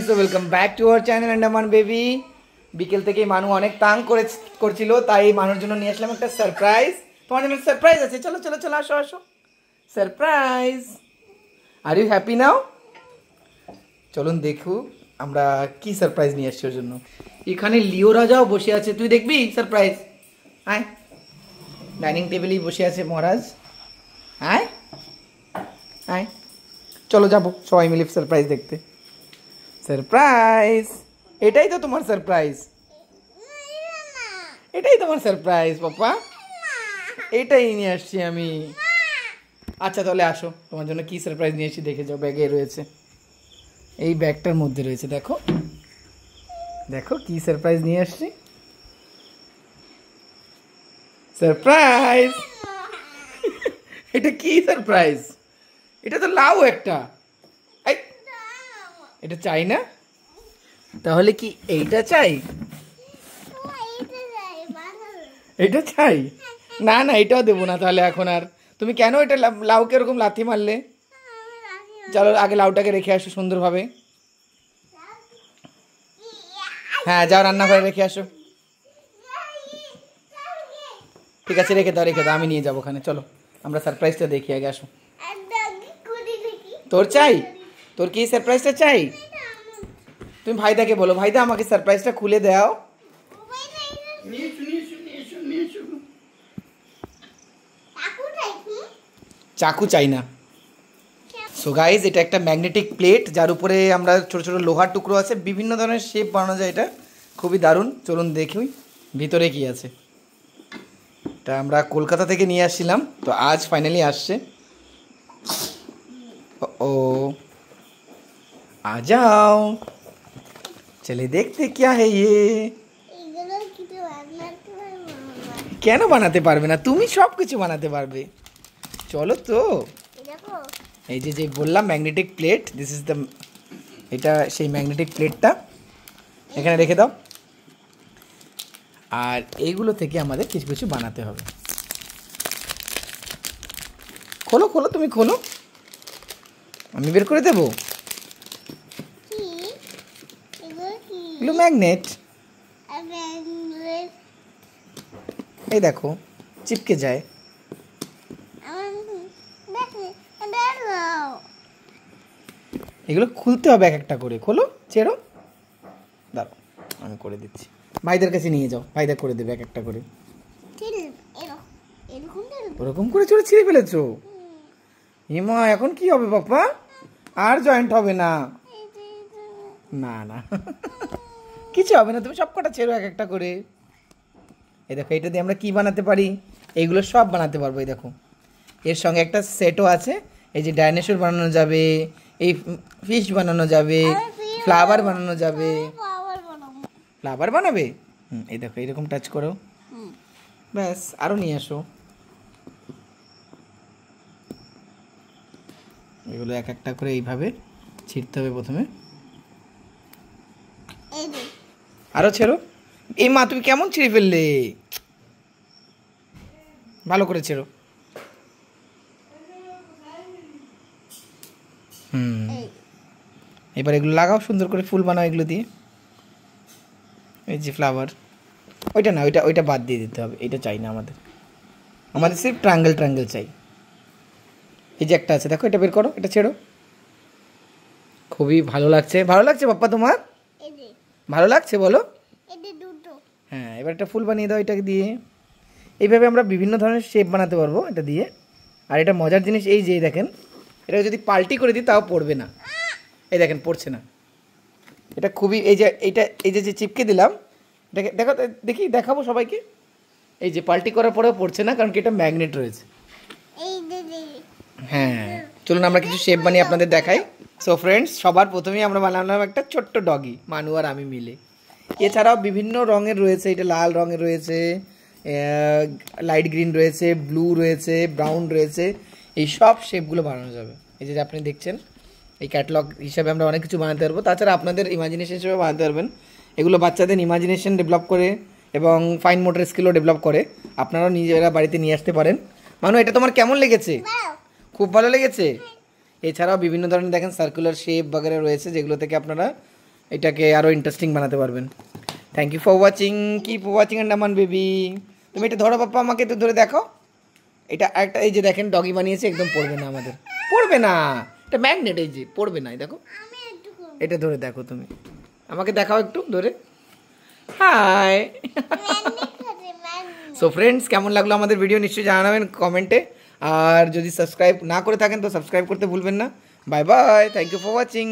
Friends तो welcome back to our channel Andaman baby. বিকেল থেকে মানু অনেক তাং করছিল, তাই মানুর জন্য নিয়ে আসলাম একটা সারপ্রাইজ। তোমার জন্য সারপ্রাইজ আছে, চলো চলো চলো আসো আসো। Surprise, are you happy now? চলুন দেখু আমরা কি সারপ্রাইজ নিয়ে আসছি ওর জন্য। এখানে লিও রাজাও বসে আছে, তুই দেখবি সারপ্রাইজ? আয়, ডাইনিং টেবিলেই বসে আছে মহারাজ। আয় আয়, চলো যাবো সবাই মিলে সারপ্রাইজ দেখতে। সারপ্রাইজ, এটাই তো তোমার সারপ্রাইজ, এটাই তোমার সারপ্রাইজ পাপা, এটাই নিয়ে আসছি আমি। আচ্ছা তাহলে আসো, তোমার জন্য কি সারপ্রাইজ নিয়ে এসেছি দেখে যাও। ব্যাগে রয়েছে, এই ব্যাগটার মধ্যে রয়েছে, দেখো দেখো কি সারপ্রাইজ নিয়ে আসছি। সারপ্রাইজ, এটা কি সারপ্রাইজ? এটা তো লাউ একটা, এটা চাই না? তাহলে কি এইটা চাই? এটা চাই না? না এটাও দেবো না তাহলে এখন। আর তুমি কেন এটা লাউকে এরকম লাথি মারলে? চলো আগে লাউটাকে রেখে আসো সুন্দরভাবে। হ্যাঁ যাও রান্নাঘরে রেখে আসো। ঠিক আছে রেখে দাও রেখে দাও, আমি নিয়ে যাবো ওখানে। চলো আমরা সারপ্রাইজটা দেখি আগে, আসো। তোর চাই? তোর কি সারপ্রাইজটা চাই? তুমি ভাইদাকে বলো, ভাইদা আমাকে সারপ্রাইজটা খুলে দাও। চাকু চাই না। সো গাইজ, এটা একটা ম্যাগনেটিক প্লেট, যার উপরে আমরা ছোট ছোট লোহার টুকরো আছে, বিভিন্ন ধরনের শেপ বানানো যায়। এটা খুবই দারুণ, চলুন দেখি ভিতরে কি আছে। এটা আমরা কলকাতা থেকে নিয়ে আসছিলাম, তো আজ ফাইনালি আসছে। ও आ जाओ, चले देखते क्या है ये। কেন বানাতে পারবে না? তুমি সব কিছু বানাতে পারবে, চলো তো। এই যে যে বললাম magnetic plate, this is the, এটা সেই ম্যাগনেটিক প্লেটটা এখানে রেখে দাও। আর এইগুলো থেকে আমাদের কিছু কিছু বানাতে হবে। খোলো খোলো, তুমি খোলো, আমি বের করে দেবো। এগুলো ম্যাগনেট, এই দেখো চিপকে যায়। এগুলো খুলতে হবে এক একটা করে, খোলো ছেড়ো, দাঁড়াও আমি করে দিচ্ছি। ভাইদের কাছে নিয়ে যাও, ভাইদা করে দেবে এক একটা করে। ওরকম করে চোরে ছিঁড়ে ফেলেছো? হিমা এখন কি হবে বাপ্পা? আর জয়েন্ট হবে না, না না কিছু হবে না, তুমি সব কটা ছেড়ো এক একটা করে। এই দেখো এটা দিয়ে আমরা কি বানাতে পারি, এইগুলো সব বানাতে পারবো। এই দেখো এর সঙ্গে একটা সেটও আছে, এই যে ডাইনোসর বানানো যাবে, এই ফিশ বানানো যাবে, ফ্লাওয়ার বানানো যাবে। ফ্লাওয়ার বানাবে? এই দেখো এরকম টাচ করো, ব্যাস। আরও নিয়ে আসো, এগুলো এক একটা করে এইভাবে ছিঁড়তে হবে প্রথমে। আরো ছেড়ো। এই মা তুমি কেমন ছিঁড়ে ফেললে, ভালো করে ছেড়ো। এবার এগুলো লাগাও সুন্দর করে, ফুল বানাও এগুলো দিয়ে। এই যে ফ্লাওয়ার, ওইটা না, ওইটা ওইটা বাদ দিয়ে দিতে হবে, এটা চাই না আমাদের, আমাদের সির্ফ ট্রায়াঙ্গেল ট্রায়াঙ্গেল চাই। এই যে একটা আছে দেখো, এটা বের করো, এটা ছেড়ো। খুবই ভালো লাগছে, ভালো লাগছে পাপ্পা তোমার? ভালো লাগছে বলো? হ্যাঁ এবার একটা ফুল বানিয়ে দাও এটাকে দিয়ে। এইভাবে আমরা বিভিন্ন ধরনের শেপ বানাতে পারবো এটা দিয়ে। আর এটা মজার জিনিস, এই যে দেখেন, এটা যদি পাল্টি করে দিই তাও পড়বে না। এই দেখেন পড়ছে না, এটা খুবই, এই যে এইটা, এই যে চিপকে দিলাম, এটাকে দেখো, দেখি দেখাবো সবাইকে। এই যে পাল্টি করার পরেও পড়ছে না, কারণ কি এটা ম্যাগনেট রয়েছে। হ্যাঁ চলুন আমরা কিছু শেপ বানিয়ে আপনাদের দেখাই। সো ফ্রেন্ডস, সবার প্রথমেই আমরা বানালাম একটা ছোট্ট ডগি, মানু আর আমি মিলে। এছাড়াও বিভিন্ন রঙের রয়েছে, এটা লাল রঙের রয়েছে, লাইট গ্রিন রয়েছে, ব্লু রয়েছে, ব্রাউন রয়েছে, এই সব শেপগুলো বানানো যাবে। এই যে আপনি দেখছেন, এই ক্যাটালগ হিসাবে আমরা অনেক কিছু বানাতে পারবো। তাছাড়া আপনাদের ইমাজিনেশন হিসেবে বানাতে পারবেন। এগুলো বাচ্চাদের ইমাজিনেশন ডেভেলপ করে এবং ফাইন মোটর স্কিলও ডেভেলপ করে। আপনারাও নিজেরা বাড়িতে নিয়ে আসতে পারেন। মানু এটা তোমার কেমন লেগেছে? খুব ভালো লেগেছে। এছাড়াও বিভিন্ন ধরনের দেখেন সার্কুলার শেপ বগেরা রয়েছে, যেগুলো থেকে আপনারা এটাকে আরও ইন্টারেস্টিং বানাতে পারবেন। Thank you for watching, keep watching Andaman baby. তুমি এটা ধরো পাপ্পা, আমাকে তো ধরে দেখো। এটা একটা এই যে দেখেন ডগি বানিয়েছে, একদম পড়বে না আমাদের, পড়বে না, এটা ম্যাগনেট, এই যে পড়বে না, এই দেখো, এটা ধরে দেখো তুমি, আমাকে দেখাও একটু ধরে। হাই। সো ফ্রেন্ডস, কেমন লাগলো আমাদের ভিডিও নিশ্চয়ই জানাবেন কমেন্টে, আর যদি সাবস্ক্রাইব না করে থাকেন তো সাবস্ক্রাইব করতে ভুলবেন না। Bye bye, thank you for watching.